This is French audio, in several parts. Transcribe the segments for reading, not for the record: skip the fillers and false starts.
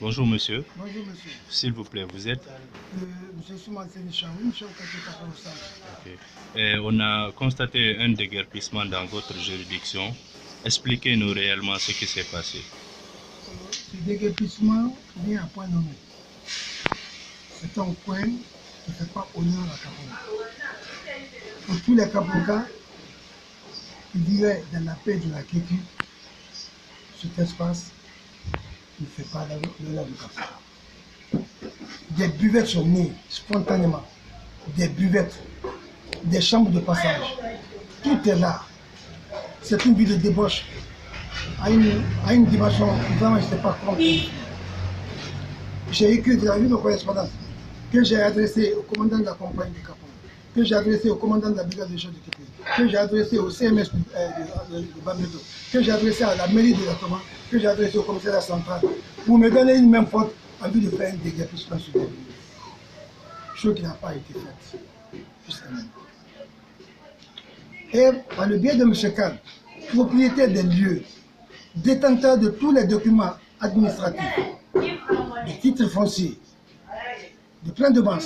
Bonjour monsieur. Bonjour monsieur. S'il vous plaît, vous êtes Monsieur Souman Sénichaoui, chef quartier Kaparoussa. Et on a constaté un déguerpissement dans votre juridiction. Expliquez-nous réellement ce qui s'est passé. Ce déguerpissement vient à point nommé. C'est un coin qui ne fait pas honneur à Kaparoussa. Pour tous les Kapoukas, qui vivent dans la paix de la quiétude, cet espace ne fait pas l'honneur de Kaparoussa. Des buvettes sont nées spontanément, des buvettes, des chambres de passage. Tout est là. C'est une ville de débauche à une dimension vraiment, je ne sais pas comment. J'ai écrit dans une correspondance que j'ai adressée au commandant de la compagnie du Capon, que j'ai adressé au commandant de la brigade de chef de Képé, que j'ai adressé au CMS de Bambeto, que j'ai adressé à la mairie de la Toma, que j'ai adressé au commissariat central, pour me donner une même faute en vue de faire un déguerpissement sur les lieux. Chose qui n'a pas été faite jusqu'à maintenant. Et par le biais de M. Khan, propriétaire des lieux, détenteur de tous les documents administratifs, des titres fonciers, de plein de banques,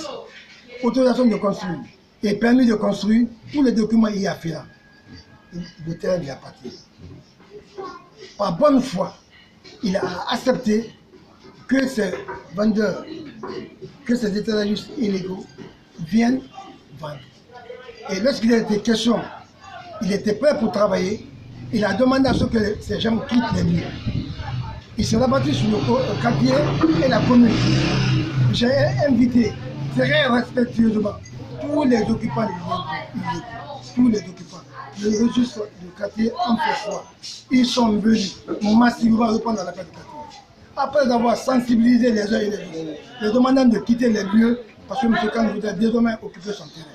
autorisation de construire et permis de construire, tous les documents y afférents. Le terrain lui appartient. Par bonne foi, il a accepté que ces vendeurs, que ces étalagistes illégaux viennent vendre. Et lorsqu'il a été question, il était prêt pour travailler, il a demandé à ce que ces gens quittent les lieux. Il s'est rabattu sur le quartier et la commune. J'ai invité très respectueusement tous les occupants illégaux, tous les occupants. Le registre du quartier en fait froid. Ils sont venus massivement répondre à l'appel du quartier. Après avoir sensibilisé les uns et les autres, les demandant de quitter les lieux, parce que M. Khan voudrait désormais occuper son terrain.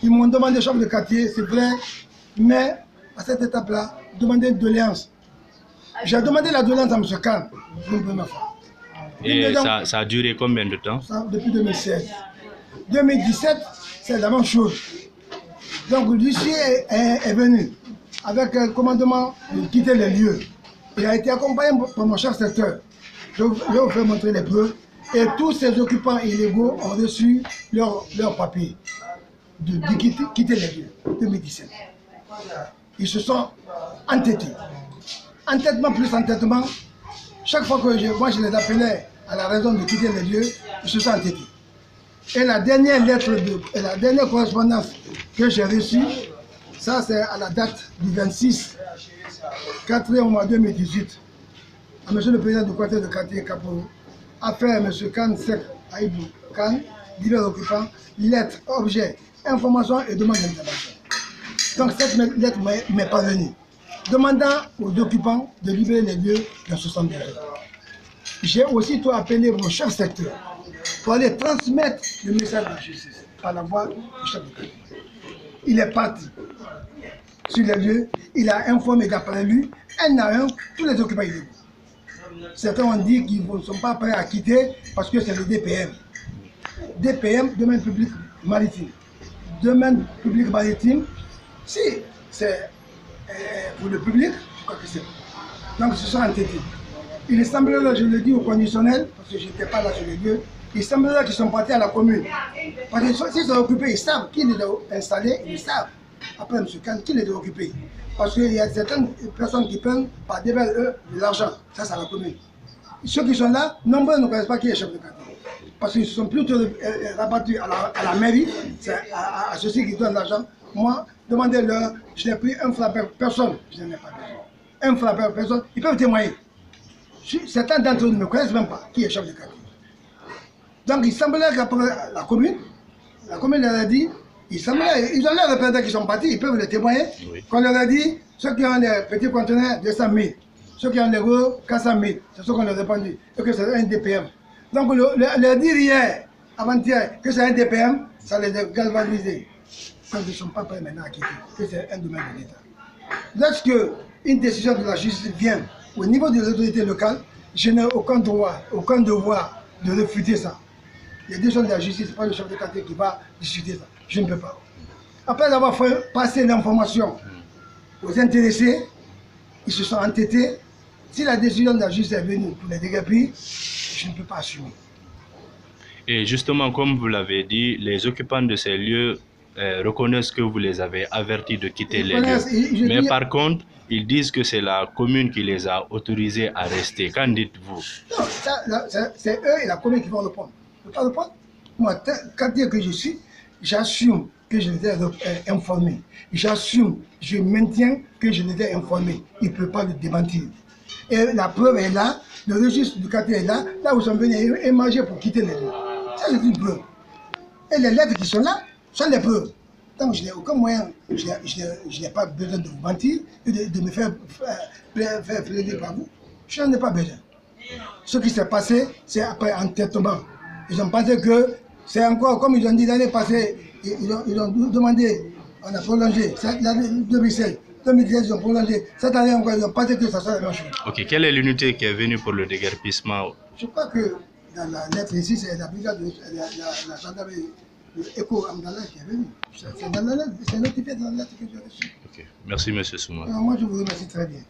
Ils m'ont demandé chambre de quartier, c'est vrai, mais à cette étape-là, demander une doléance. J'ai demandé la doléance à M. Khan, une première fois. Et ça a duré combien de temps? Depuis 2016. 2017, c'est la même chose. Donc l'huissier est venu avec un commandement de quitter les lieux. Il a été accompagné par mon chef secteur. Je vais vous faire montrer les preuves. Et tous ces occupants illégaux ont reçu leur papier de quitter les lieux. 2017. Ils se sont entêtés. Entêtement plus entêtement. Chaque fois que moi je les appelais à la raison de quitter les lieux, ils se sont entêtés. Et la dernière lettre et la dernière correspondance que j'ai reçue, ça c'est à la date du 26 4e mois 2018, à M. le président du quartier de quartier Kaporo, affaire à M. Khan Sek Aïbou Khan, divers occupants, lettres, objets, informations et demandes d'intervention. Donc cette lettre m'est parvenue, demandant aux occupants de libérer les lieux dans 72 heures. J'ai aussitôt appelé mon chef secteur pour aller transmettre le message de la justice par la voix du chef de quartier. Il est parti sur les lieux, il a informé d'après lui, un à un, tous les occupants illégaux. Certains ont dit qu'ils ne sont pas prêts à quitter parce que c'est le DPM. DPM, domaine public maritime. Domaine public maritime, si c'est pour le public, je crois que c'est. Donc ils se sont entêtés. Il semblerait, je le dis au conditionnel, parce que je n'étais pas là sur les lieux, il semblerait qu'ils sont partis à la commune. Parce que s'ils sont occupés, ils savent qui les a installés, ils savent. Après M. Khan, qui les a occupés. Parce qu'il y a certaines personnes qui prennent par devers eux de l'argent. Ça, c'est à la commune. Ceux qui sont là, nombreux ne connaissent pas qui est chef de quartier. Parce qu'ils se sont plutôt rabattus à la mairie, c'est à ceux-ci qui donnent l'argent. Moi, demandez-leur, je n'ai pris un frappeur, personne, je n'en ai pas besoin. Un frappeur, personne, ils peuvent témoigner. Certains d'entre eux ne me connaissent même pas qui est chef de quartier. Donc il semblerait qu'après la commune leur a dit, ils ont l'air représentants qui sont partis, ils peuvent le témoigner. Oui. Qu'on leur a dit, ceux qui ont des petits conteneurs, 200 000, ceux qui ont des gros, 400 000, c'est ce qu'on leur a répondu, et que c'est un DPM. Donc leur dire hier, avant-hier, que c'est un DPM, ça les a galvanisés. Quand ils ne sont pas prêts maintenant à quitter, que c'est un domaine de l'État. Lorsque une décision de la justice vient au niveau des autorités locales, je n'ai aucun droit, aucun devoir de refuter ça. Il y a des gens de la justice, pas le chef de quartier qui va discuter ça. Je ne peux pas. Après avoir fait passer l'information aux intéressés, ils se sont entêtés. Si la décision de la justice est venue pour les déguerpir, je ne peux pas assumer. Et justement, comme vous l'avez dit, les occupants de ces lieux reconnaissent que vous les avez avertis de quitter les lieux. Mais par contre, ils disent que c'est la commune qui les a autorisés à rester. Qu'en dites-vous? Non, c'est eux et la commune qui vont le prendre. Je ne peux pas le prendre. Moi, quand dire que je suis, j'assume que je les ai informés. J'assume, je maintiens que je les ai informés. Ils ne peuvent pas le démentir. Et la preuve est là, le registre du quartier est là, là où ils sont venus émanger pour quitter les lieux. Ça, c'est une preuve. Et les lettres qui sont là sont des preuves. Donc, je n'ai aucun moyen, je n'ai pas besoin de vous mentir et de me faire plaider par vous. Je n'en ai pas besoin. Ce qui s'est passé, c'est après entêtement. Ils ont pensé que c'est encore, comme ils ont dit l'année passée, ils ont demandé, on a prolongé, l'année 2016, 2013, ils ont prolongé. Cette année encore, ils ont pensé que ça soit la même chose. Ok, quelle est l'unité qui est venue pour le déguerpissement? Je crois que dans la lettre ici, c'est la brigade de la gendarmerie Eco Amdala qui est venue. C'est dans la lettre, c'est notifié dans la lettre que j'ai reçue. Ok, merci M. Souma. Moi, je vous remercie très bien.